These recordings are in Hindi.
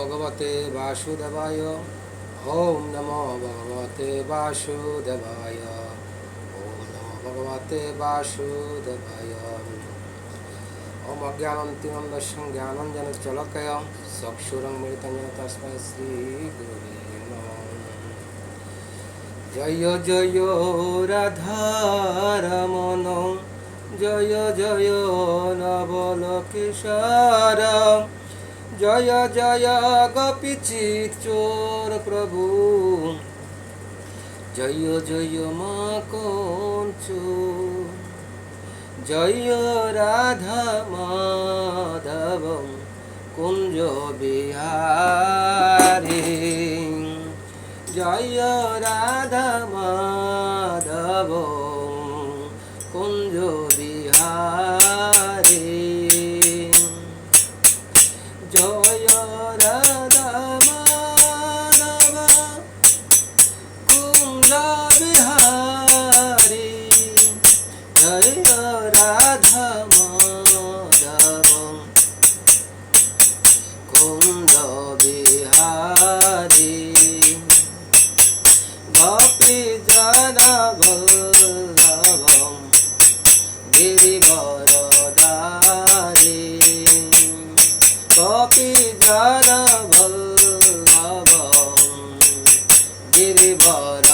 भगवते वासुदेवाय। ओम नमो भगवते वासुदेवाय। ओम नमो भगवते वासुदेवाय। ओम अज्ञानतिमिरन्धस्य ज्ञानाञ्जनशलाकया चक्षुरुन्मीलितं येन तस्मै श्रीगुरवे नमः। जय जय राधारमण जय जय नवल किशोर जय जय गोपीचित्चोर प्रभु जय जय माकंच जय राधा माधव कुंज बिहारी जय राधा माधव कुंज बिहारी जय राधा माधव कुंज बिहारी जय राधा माधव कुंज बिहारी गोपी जना वल्लभम गिरिवरधारी गोपी जना वल्लभम गिरिवरधारी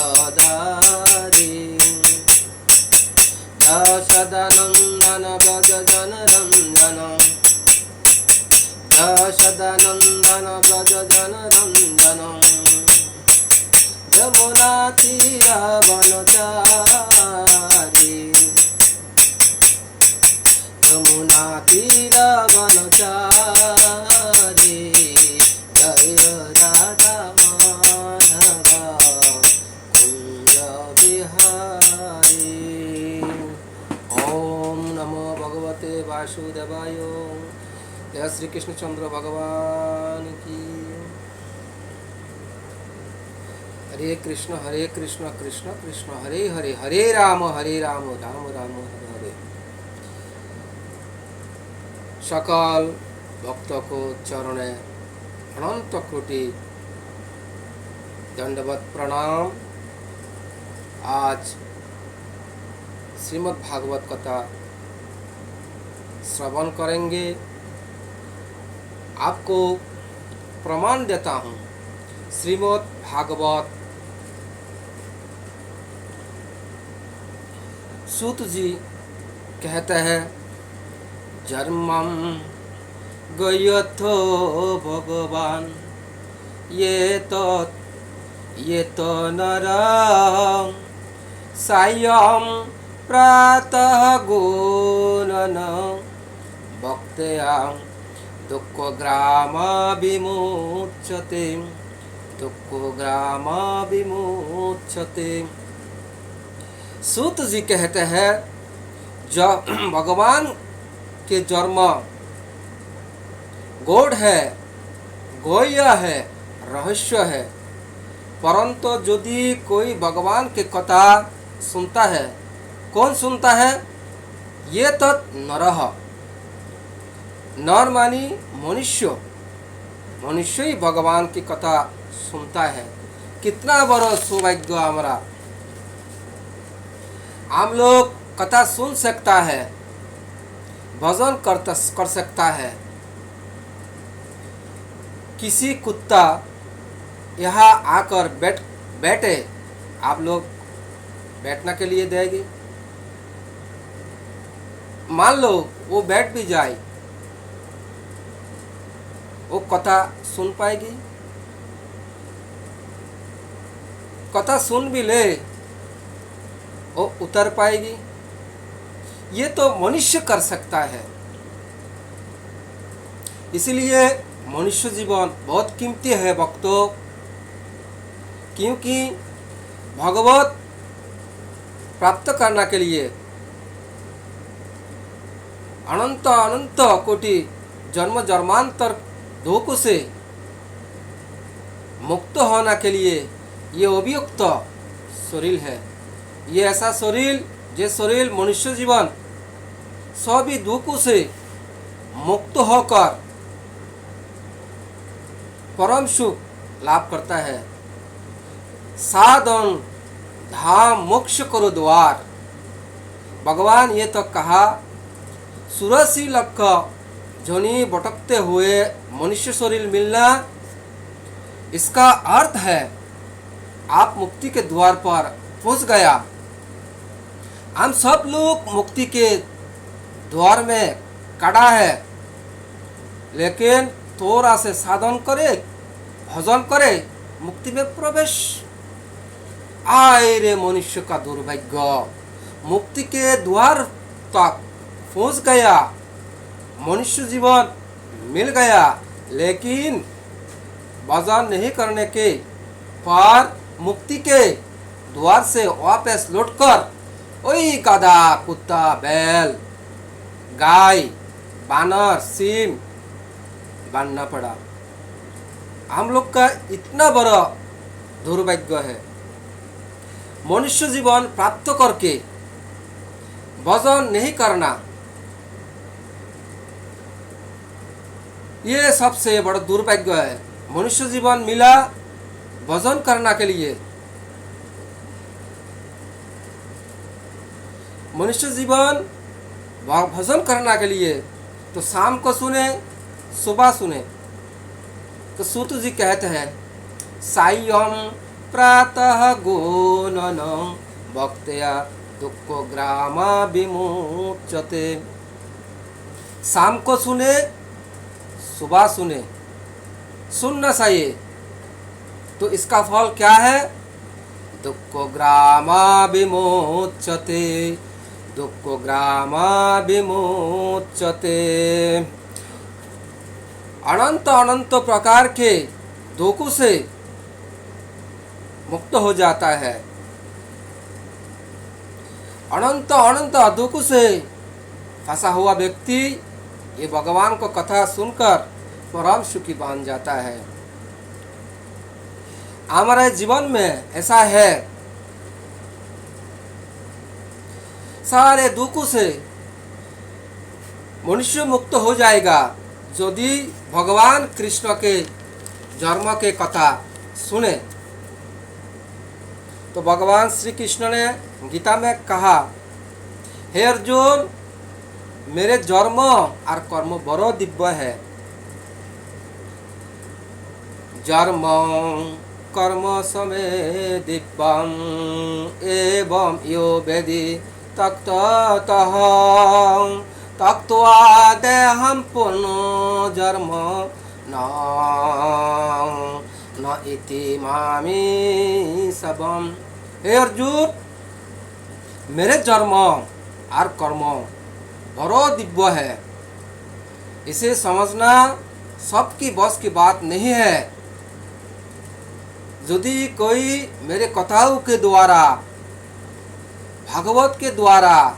यशोदानंदन व्रज जनरंजन यशोदानंदन व्रज जनरंजन यमुना तीरवनचारी यमुना तीरवनचारी जय राधा माधव कुंज बिहारी। ओम नमो भगवते वासुदेवाय। जय श्री कृष्णचंद्र भगवान की। हरे कृष्ण कृष्ण कृष्ण हरे हरे हरे राम राम राम हरे हरे। सकल भक्त को चरणे अनंत कोटि दंडवत प्रणाम। आज श्रीमद् भागवत कथा श्रवण करेंगे। आपको प्रमाण देता हूँ। श्रीमद् भागवत सूत जी कहते हैं, जन्मं गयथो भगवान ये तो नरं सायं प्रातः गुणन भक्त्या दुःखग्रामविमुच्यते दुःखग्रामविमुच्यते। सूत जी कहते हैं, जो भगवान के जन्म गौड़ है, गोह्य है, रहस्य है। परंतु यदि कोई भगवान के कथा सुनता है, कौन सुनता है? ये तो नरह, नर मानी मनुष्य, मनुष्य ही भगवान की कथा सुनता है। कितना बड़ा सौभाग्य हमारा। हम लोग कथा सुन सकता है, भजन कर सकता है। किसी कुत्ता यहाँ आकर बैठे, आप लोग बैठने के लिए देगी? मान लो वो बैठ भी जाए, वो कथा सुन पाएगी? कथा सुन भी ले, वो उतर पाएगी? ये तो मनुष्य कर सकता है। इसलिए मनुष्य जीवन बहुत कीमती है भक्तों, क्योंकि भगवत प्राप्त करने के लिए अनंत अनंत कोटि जन्म जन्मांतर दुख से मुक्त होने के लिए ये उपयुक्त शरीर है। ये ऐसा शरीर जे शरीर मनुष्य जीवन सभी दुखों से मुक्त होकर परम सुख लाभ करता है। साधन धाम मोक्ष करो द्वार। भगवान ये तो कहा, 84 लाख जोनी भटकते हुए मनुष्य शरीर मिलना, इसका अर्थ है आप मुक्ति के द्वार पर पहुंच गया। हम सब लोग मुक्ति के द्वार में खड़ा है, लेकिन थोड़ा से साधन करे, भजन करे, मुक्ति में प्रवेश। आए रे मनुष्य का दुर्भाग्य, मुक्ति के द्वार तक पहुंच गया, मनुष्य जीवन मिल गया, लेकिन भजन नहीं करने के पर मुक्ति के द्वार से वापस लौटकर वही गधा, कुत्ता, बैल, गाय, बानर, सीम बनना पड़ा। हम लोग का इतना बड़ा दुर्भाग्य है। मनुष्य जीवन प्राप्त करके भजन नहीं करना, ये सबसे बड़ा दुर्भाग्य है। मनुष्य जीवन मिला भजन करने के लिए। मनुष्य जीवन भजन करने के लिए तो शाम को सुने, सुबह सुने। तो सूत जी कहते हैं, सायं प्रातः गुणन भक्त्या दुख ग्रामा विमुच्यते। शाम को सुने, सुबह सुने, सुनना चाहिए। तो इसका फल क्या है? दुख ग्रामा विमुच्यते, दुख ग्रामा विमुच्यते। अनंत अनंत प्रकार के दुखों से मुक्त हो जाता है। अनंत अनंत दुखों से फंसा हुआ व्यक्ति ये भगवान को कथा सुनकर परम सुखी बन जाता है। हमारे जीवन में ऐसा है, सारे दुखों से मनुष्य मुक्त हो जाएगा यदि भगवान कृष्ण के जन्म के कथा सुने। तो भगवान श्री कृष्ण ने गीता में कहा, हे अर्जुन, मेरे जन्म और कर्म बड़ो दिव्य है। जन्म कर्म समय दिव्यम एवं यो वेदि तक्ततः तक्त्वा देहं पुनर्जन्म न इति मामि सबम। हे अर्जुन, मेरे जन्म और कर्म बड़ो दिव्य है, इसे समझना सबकी बस की बात नहीं है। यदि कोई मेरे कथाओं के द्वारा, भागवत के द्वारा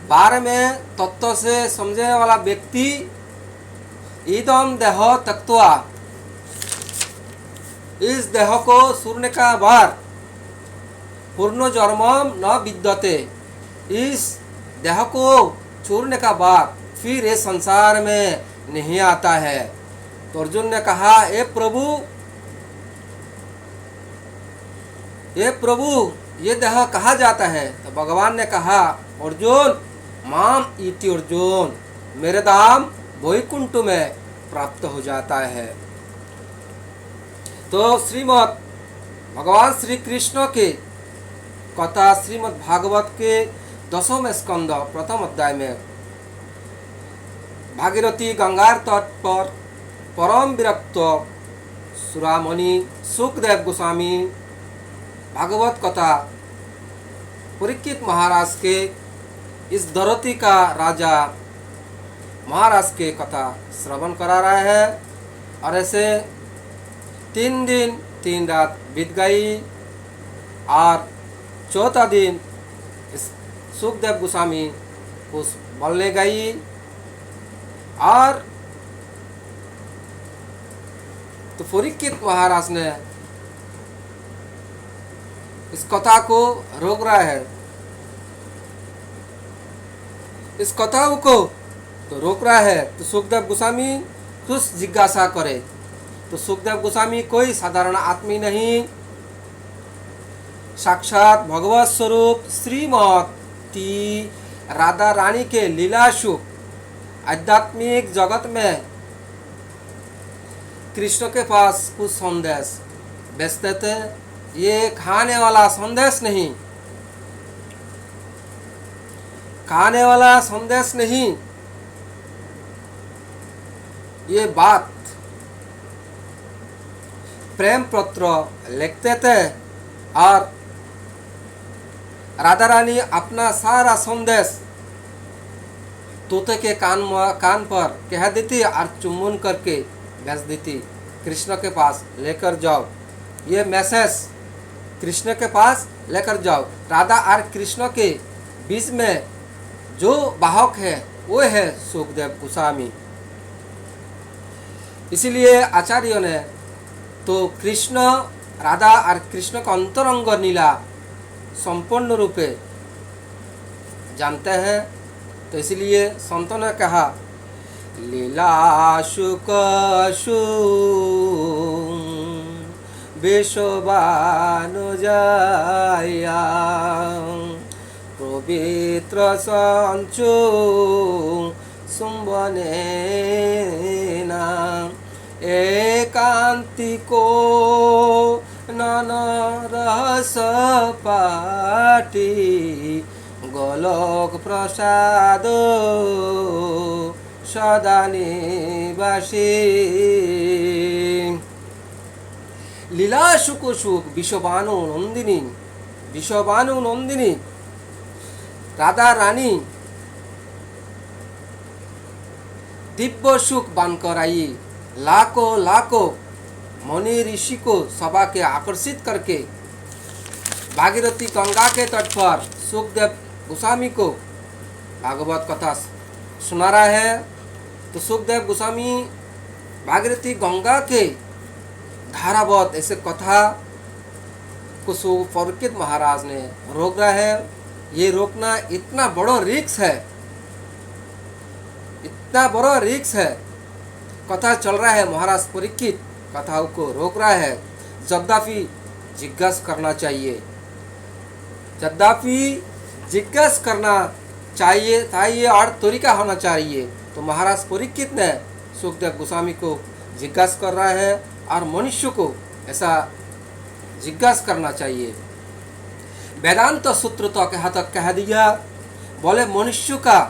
बारे में तत्व से समझने वाला व्यक्ति इदम देह त्यक्त्वा, इस देह को छोड़ने का बाद पूर्ण जन्मम न विद्यते, इस देह को छोड़ने का बाद फिर ये संसार में नहीं आता है। तो अर्जुन ने कहा, हे प्रभु ये देह कहाँ जाता है? तो भगवान ने कहा, अर्जुन माम इति अर्जुन, मेरे धाम वैकुंठ में प्राप्त हो जाता है। तो श्रीमद् भगवान श्री कृष्ण के कथा श्रीमद् भागवत के 10वें स्कंद प्रथम अध्याय में भागीरथी गंगार तट पर परम विरक्त सुरामणि सुखदेव गोस्वामी भागवत कथा परीक्षित महाराज के, इस धरती का राजा महाराज के कथा श्रवण करा रहा है। और ऐसे 3 दिन 3 रात बीत गई और चौथा दिन इस सुखदेव गोस्वामी उस बोलने गई और तो परीक्षित महाराज ने इस कथा को रोक रहा है, इस कथा को तो रोक रहा है। तो सुखदेव गोस्वामी कुछ जिज्ञासा करे, तो सुखदेव गोस्वामी कोई साधारण आदमी नहीं, साक्षात भगवत स्वरूप श्रीमती राधा रानी के लीला सुख आध्यात्मिक जगत में कृष्ण के पास कुछ संदेश बेचते थे। ये खाने वाला संदेश नहीं, खाने वाला संदेश नहीं, ये बात प्रेम पत्र लिखते थे और राधा रानी अपना सारा संदेश तोते के कान पर कह देती और चुम्बन करके भेज देती, कृष्ण के पास लेकर जाओ, ये मैसेज कृष्ण के पास लेकर जाओ। राधा और कृष्ण के बीच में जो वाहक है वो है सुखदेव गोस्वामी। इसीलिए आचार्यों ने तो कृष्ण राधा और कृष्ण का अंतरंग लीला संपूर्ण रूपे जानते हैं। तो इसलिए संतों ने कहा लीला शुक विश्वबानुजाया पवित्र संचु सुम्बनेना एकांतिको नन रस पाटी गोलोक प्रसाद सदा निवासी। लीला सुख सुख विश्वबानु नंदिनी राधा रानी दिव्य सुख बनकर आई, लाखों लाखों मुनि ऋषि को सभा के आकर्षित करके भागीरथी गंगा के तट पर सुखदेव गोस्वामी को भागवत कथा सुना रहा है। तो सुखदेव गोस्वामी भागीरथी गंगा के धारावत ऐसे कथा को परीक्षित महाराज ने रोक रहा है। ये रोकना इतना बड़ा रिक्स है, इतना बड़ा रिक्स है। कथा चल रहा है, महाराज परीक्षित कथाओं को रोक रहा है। यद्यपि जिज्ञासा करना चाहिए, यद्यपि जिज्ञासा करना चाहिए और तरीका होना चाहिए। तो महाराज परीक्षित ने सुखदेव गोस्वामी को जिज्ञासा कर रहा है और मनुष्य को ऐसा जिज्ञासा करना चाहिए। वेदांत सूत्र तो कह दिया, बोले मनुष्य का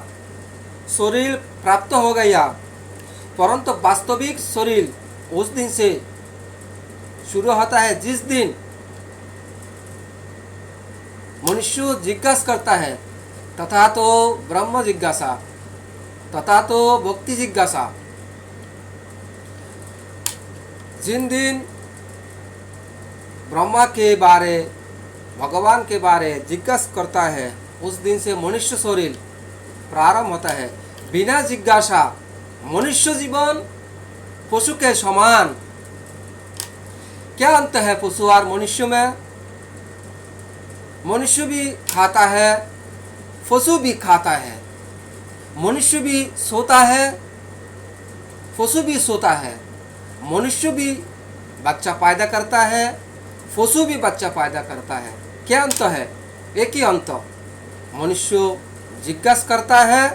शरीर प्राप्त हो गया, परंतु वास्तविक शरीर उस दिन से शुरू होता है जिस दिन मनुष्य जिज्ञासा करता है, तथा तो ब्रह्म जिज्ञासा, तथा तो भक्ति जिज्ञासा। जिन दिन ब्रह्मा के बारे, भगवान के बारे जिज्ञासा करता है, उस दिन से मनुष्य शरीर प्रारंभ होता है। बिना जिज्ञासा मनुष्य जीवन पशु के समान। क्या अंत है पशु और मनुष्य में? मनुष्य भी खाता है, पशु भी खाता है, मनुष्य भी सोता है, पशु भी सोता है, मनुष्य भी बच्चा पैदा करता है, पशु भी बच्चा पैदा करता है। क्या अंत है? एक ही अंत, मनुष्य जिज्ञासा करता है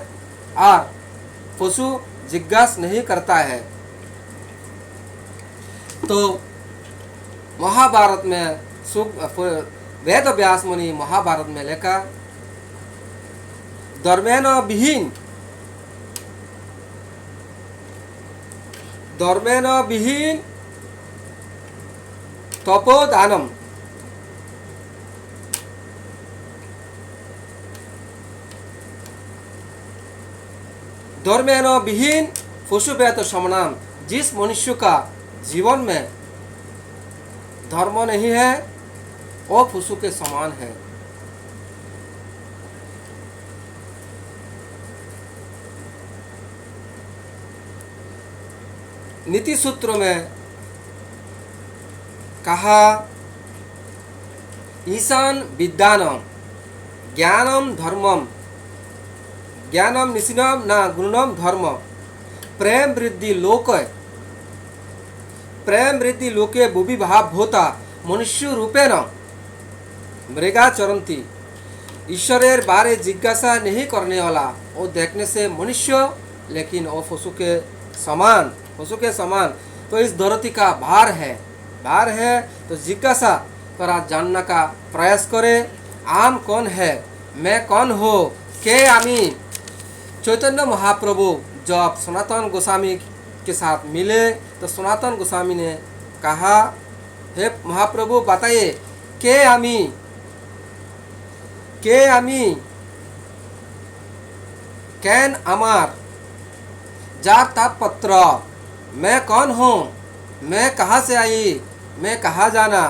और पशु जिज्ञासा नहीं करता है। तो महाभारत में वेद व्यास मुनि महाभारत में लिखा, धर्मेण विहीन तपोदानम, धर्मेण विहीन पशुपेत समनाम। जिस मनुष्य का जीवन में धर्म नहीं है वो पशु के समान है। नीति सूत्र में कहा, ईशान विद्यानम ज्ञानम धर्मम, ज्ञानम निशिनम न गुणनम धर्म, प्रेम वृद्धि लोक प्रेम वृद्धि लोके भुवि भाव होता मनुष्य रूपेण मृगा चरंती। ईश्वरेर बारे जिज्ञासा नहीं करने वाला वो देखने से मनुष्य, लेकिन वो पशु के समान। तो इस धरती का भार है तो जिज्ञासा करा जानना का प्रयास करे। आम कौन है, मैं कौन हो, के आमी। चैतन्य महाप्रभु जब सनातन गोस्वामी के साथ मिले तो सनातन गोस्वामी ने कहा, हे महाप्रभु बताइए के आमी कैन अमार जार ताप पत्र। मैं कौन हूँ, मैं कहाँ से आई, मैं कहाँ जाना,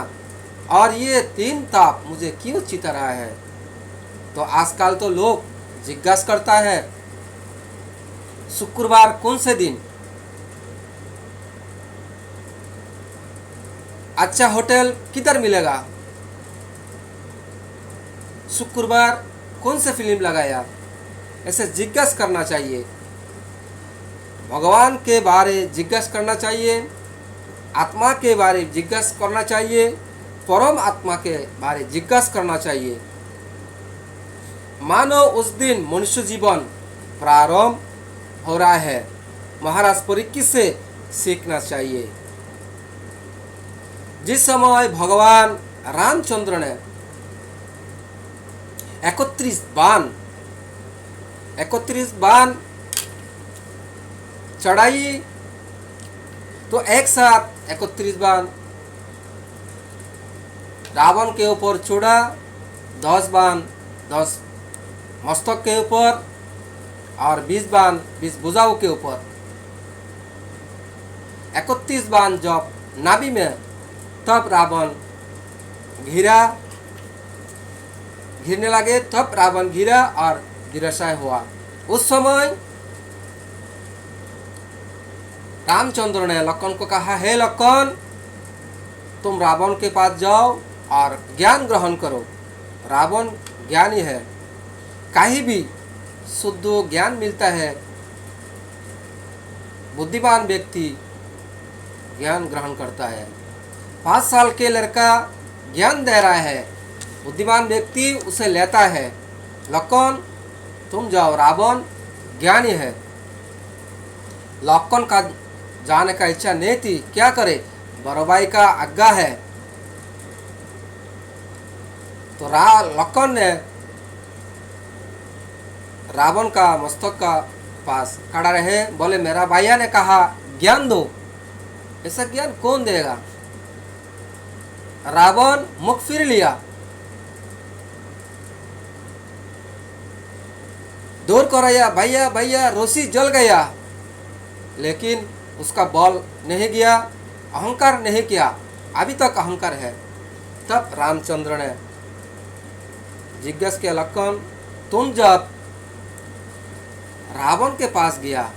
और ये 3 ताप मुझे क्यों चिता रहा है। तो आजकल तो लोग जिज्ञासा करता है शुक्रवार कौन से दिन, अच्छा होटल किधर मिलेगा, शुक्रवार कौन से फिल्म लगाया, ऐसे जिज्ञासा करना चाहिए। भगवान के बारे जिज्ञासा करना चाहिए, आत्मा के बारे जिज्ञासा करना चाहिए, परम आत्मा के बारे जिज्ञासा करना चाहिए। मानो उस दिन मनुष्य जीवन प्रारंभ हो रहा है। महाराज परीक्षित से सीखना चाहिए। जिस समय भगवान रामचंद्र ने 31 बाण चढ़ाई, तो एक साथ 31 बाण रावण के ऊपर छोड़ा, 10 बाण 10 मस्तक के ऊपर और 20 बाण 20 भुजाओं के ऊपर। 31 बाण जब नाभि में, तब रावण घिरने लगे, तब रावण घिरा और धीरसाय हुआ। उस समय रामचंद्र ने लक्ष्मण को कहा, हे लक्ष्मण, तुम रावण के पास जाओ और ज्ञान ग्रहण करो। रावण ज्ञानी है, कहीं भी शुद्ध ज्ञान मिलता है। बुद्धिमान व्यक्ति ज्ञान ग्रहण करता है। 5 साल के लड़का ज्ञान दे रहा है, बुद्धिमान व्यक्ति उसे लेता है। लक्ष्मण तुम जाओ, रावण ज्ञानी है। लक्ष्मण का जाने का इच्छा नहीं थी, क्या करे, बड़ो भाई का आज्ञा है। तो लक्ष्मण ने रावण का मस्तक का पास खड़ा रहे, बोले मेरा भैया ने कहा ज्ञान दो। ऐसा ज्ञान कौन देगा। रावण मुख फिर लिया, दूर कराया, भैया भैया रोसी जल गया, लेकिन उसका बल नहीं गया, अहंकार नहीं किया, अभी तक अहंकार है। तब रामचंद्र ने जिज्ञासा किया, लक्ष्मण तुम जब रावण के पास गया,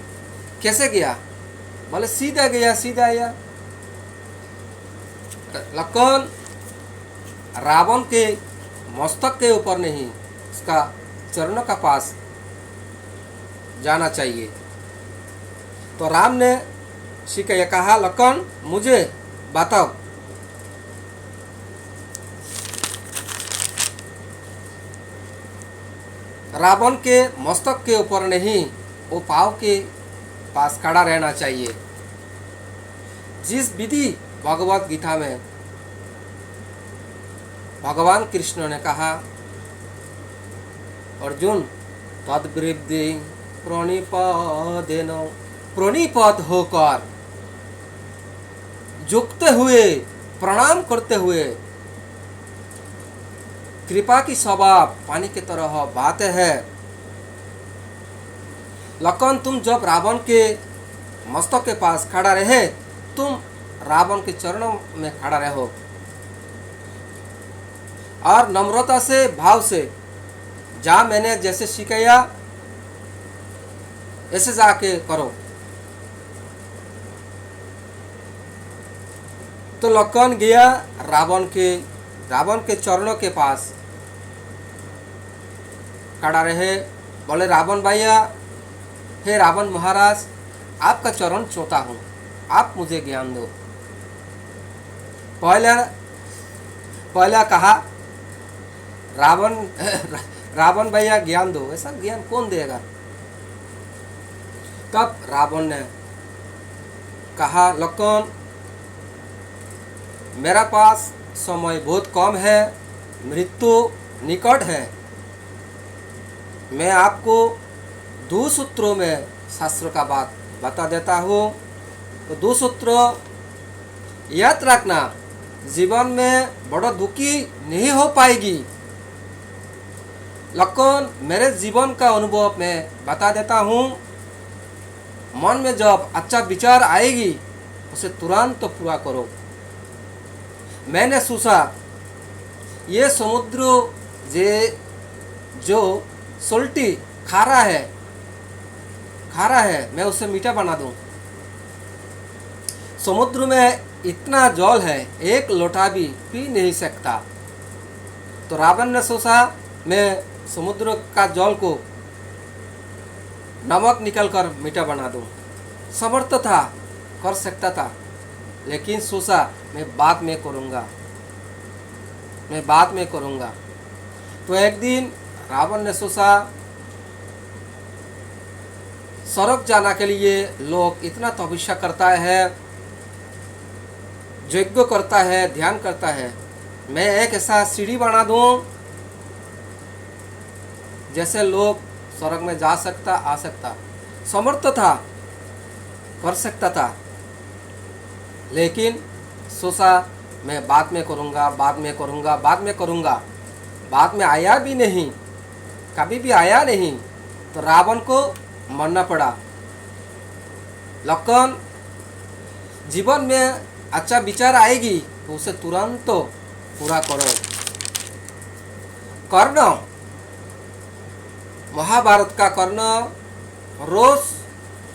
कैसे गया, बोले सीधा गया, सीधा आया। लक्ष्मण रावण के मस्तक के ऊपर नहीं, उसका चरणों का पास जाना चाहिए। तो राम ने शिकाया कहा, लक्ष्मण मुझे बताओ, रावण के मस्तक के ऊपर नहीं, वो पाँव के पास खड़ा रहना चाहिए। जिस विधि भगवत गीता में भगवान कृष्ण ने कहा, अर्जुन तद्वृद्धि प्रणिपदेन, प्रणिपद होकर, झुकते हुए, प्रणाम करते हुए, कृपा की स्वभाव पानी की तरह बहते हैं। लक्ष्मण तुम जब रावण के मस्तक के पास खड़ा रहे, तुम रावण के चरणों में खड़ा रहो और नम्रता से, भाव से, जहाँ मैंने जैसे सिखाया ऐसे जाके करो। तो लक्ष्मण गया रावण के चरणों के पास खड़ा रहे, बोले रावण भैया, हे रावण महाराज, आपका चरण छूता हूँ, आप मुझे ज्ञान दो। पहले पहला कहा रावण रावण भैया ज्ञान दो, ऐसा ज्ञान कौन देगा। तब रावण ने कहा लक्ष्मण मेरा पास समय बहुत कम है, मृत्यु निकट है, मैं आपको 2 सूत्रों में शास्त्र का बात बता देता हूँ। तो 2 सूत्र याद रखना, जीवन में बड़ा दुखी नहीं हो पाएगी। लक्ष्मण मेरे जीवन का अनुभव मैं बता देता हूँ, मन में जब अच्छा विचार आएगी उसे तुरंत पूरा करो। मैंने सोचा ये समुद्र जो सोल्टी खारा है मैं उसे मीठा बना दूं। समुद्र में इतना जल है, एक लोटा भी पी नहीं सकता। तो रावण ने सोचा मैं समुद्र का जल को नमक निकल कर मीठा बना दूं। समर्थ था, कर सकता था, लेकिन सोचा मैं बाद में करूँगा। तो एक दिन रावण ने सोचा स्वर्ग जाने के लिए लोग इतना तपस्या करता है, यज्ञ करता है, ध्यान करता है, मैं एक ऐसा सीढ़ी बना दूं जैसे लोग स्वर्ग में जा सकता, आ सकता। समर्थ था, कर सकता था, लेकिन सोचा मैं बाद में करूँगा। बाद में आया भी नहीं, कभी भी आया नहीं। तो रावण को मरना पड़ा। लक्ष्मण जीवन में अच्छा विचार आएगी तो उसे तुरंत तो पूरा करो। कर्ण, महाभारत का कर्ण रोज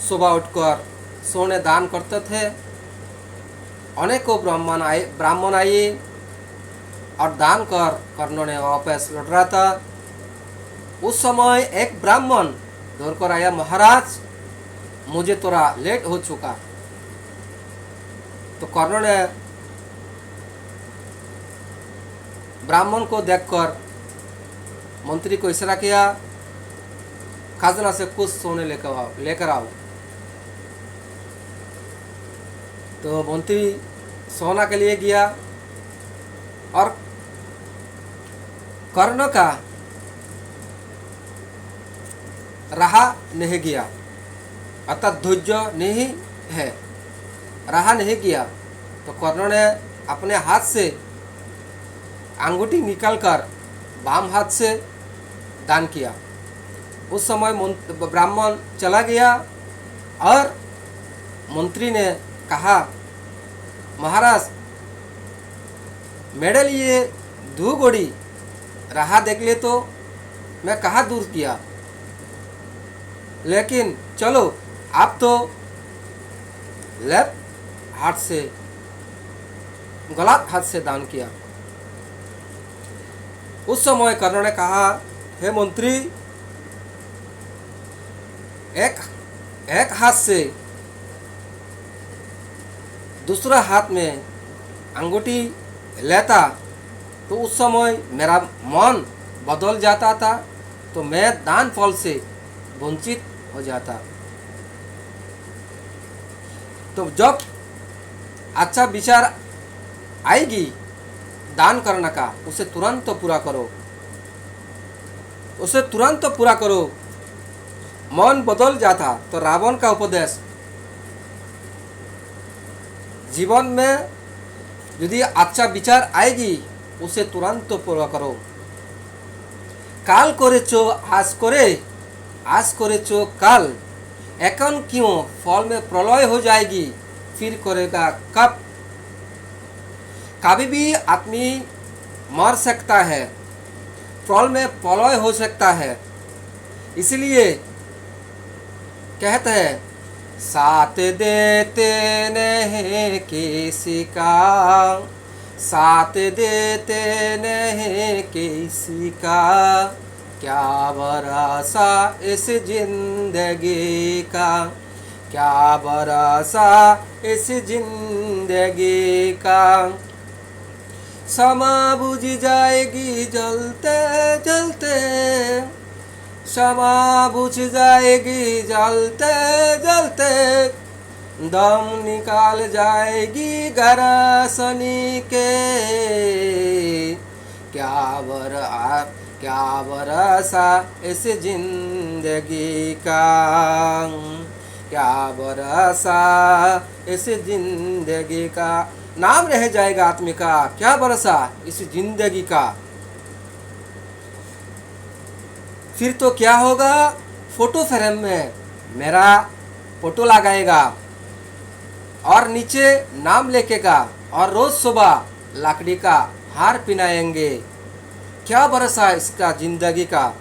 सुबह उठकर सोने दान करते थे। अनेकों ब्राह्मण आए और दान कर कर्ण ने वापस लौट रहा था। उस समय एक ब्राह्मण दौड़ कर आया, महाराज मुझे थोड़ा लेट हो चुका। तो कर्ण ने ब्राह्मण को देखकर मंत्री को इशारा किया, खजाना से कुछ सोने लेकर आओ। तो मंत्री सोना के लिए गया और कर्ण का रहा नहीं गया, अर्थात धैर्य नहीं है, रहा नहीं गया। तो कर्ण ने अपने हाथ से अंगूठी निकालकर बाम हाथ से दान किया। उस समय ब्राह्मण चला गया और मंत्री ने कहा, महाराज मेरे लिए 2 गोड़ी रहा देख ले तो मैं कहाँ दूर किया, लेकिन चलो आप तो लेफ्ट हाथ से, गलत हाथ से दान किया। उस समय कर्ण ने कहा, हे मंत्री, एक हाथ से दूसरा हाथ में अंगूठी लेता तो उस समय मेरा मन बदल जाता था, तो मैं दान फल से वंचित हो जाता। तो जब अच्छा विचार आएगी दान करने का, उसे तुरंत पूरा करो, मन बदल जाता। तो रावण का उपदेश, जीवन में यदि अच्छा विचार आएगी उसे तुरंत पूरा करो। काल करेছো आज करेছো काल, এখন क्यों फल में प्रलय हो जाएगी, फिर करेगा कब। कभी भी आदमी मर सकता है, फल में प्रलय हो सकता है। इसलिए कहते हैं, साथ देते नहीं किसी का, साथ देते नहीं किसी का, क्या भरोसा इस जिंदगी का, क्या भरोसा इस जिंदगी का। क्षमा बुझ जाएगी जलते जलते, क्षमा बुझ जाएगी जलते जलते, दम निकाल जाएगी गरसनी के। क्या भरोसा इस जिंदगी का, क्या भरोसा इस जिंदगी का। नाम रह जाएगा आत्मा का, क्या भरोसा इस जिंदगी का। फिर तो क्या होगा, फोटो फ्रेम में मेरा फोटो लगाएगा और नीचे नाम लिखेगा और रोज सुबह लकड़ी का हार पहनाएंगे। क्या भरोसा इसका जिंदगी का,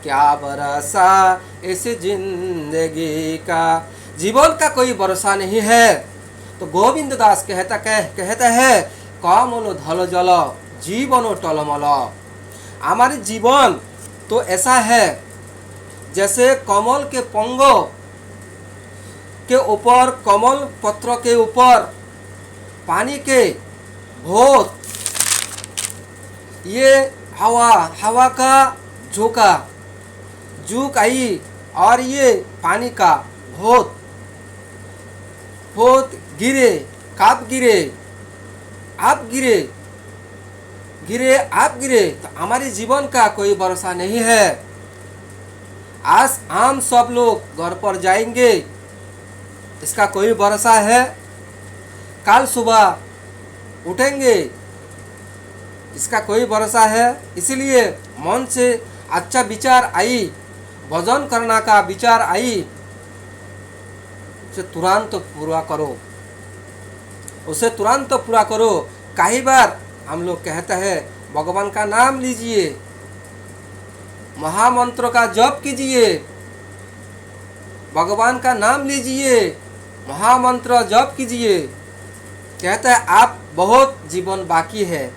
क्या भरोसा इस जिंदगी का। जीवन का कोई भरोसा नहीं है। तो गोविंद दास कहता है कमलो धलो जल जीवन टलमल। हमारे जीवन तो ऐसा है जैसे कमल के पंगो के ऊपर, कमल पत्र के ऊपर पानी के भोत, ये हवा का झोंका आई और ये पानी का भोत गिरे, कब गिरे, आप गिरे आप गिरे। तो हमारे जीवन का कोई भरोसा नहीं है। आज हम सब लोग घर पर जाएंगे, इसका कोई भरोसा है। कल सुबह उठेंगे, इसका कोई भरोसा है। इसलिए मन से अच्छा विचार आई, भजन करना का विचार आई, उसे तुरंत पूरा करो, उसे तुरंत पूरा करो। कई बार हम लोग कहते हैं भगवान का नाम लीजिए, महामंत्र का जप कीजिए, भगवान का नाम लीजिए, महामंत्र जप कीजिए। कहता है आप बहुत जीवन बाकी है,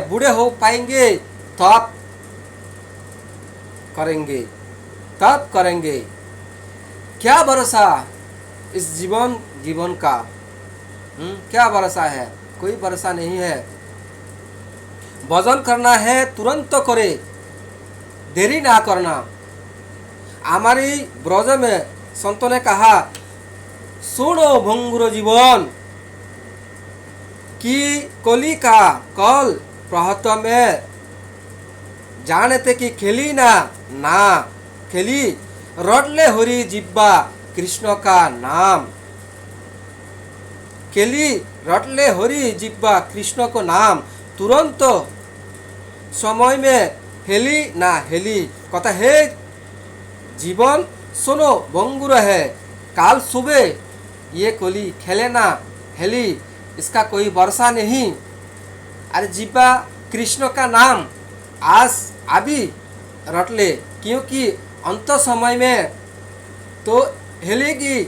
बूढ़े हो पाएंगे तब करेंगे। क्या भरोसा इस जीवन का, क्या भरोसा है, कोई भरोसा नहीं है। भजन करना है तुरंत करे, देरी ना करना। हमारी ब्रज में संतों ने कहा सुनो भंगुर जीवन कि कली का कल प्रहत में, जानते कि खेली ना खेली, रटले हरि जिब्बा कृष्ण का नाम। खेली रटले हरि जिब्बा कृष्ण को नाम, तुरंत समय में हेली ना हेली। कहता है जीवन सुनो भंगुर है, काल सुबह ये कोली खेले ना हेली, इसका कोई भरोसा नहीं। अरे जिब्बा कृष्ण का नाम आज अभी रट ले, क्योंकि अंत समय में तो हेलेगी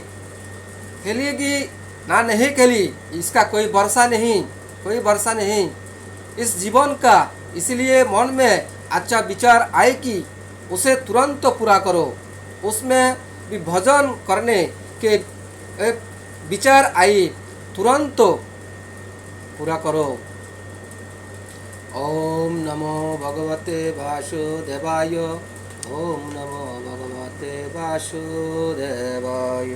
ना नहीं खेली, इसका कोई भरोसा नहीं इस जीवन का। इसलिए मन में अच्छा विचार आए कि उसे तुरंत पूरा करो, उसमें भी भजन करने के विचार आई, तुरंत पूरा करो। ओम नमो भगवते वासुदेवाय, ओम नमो भगवते वासुदेवाय।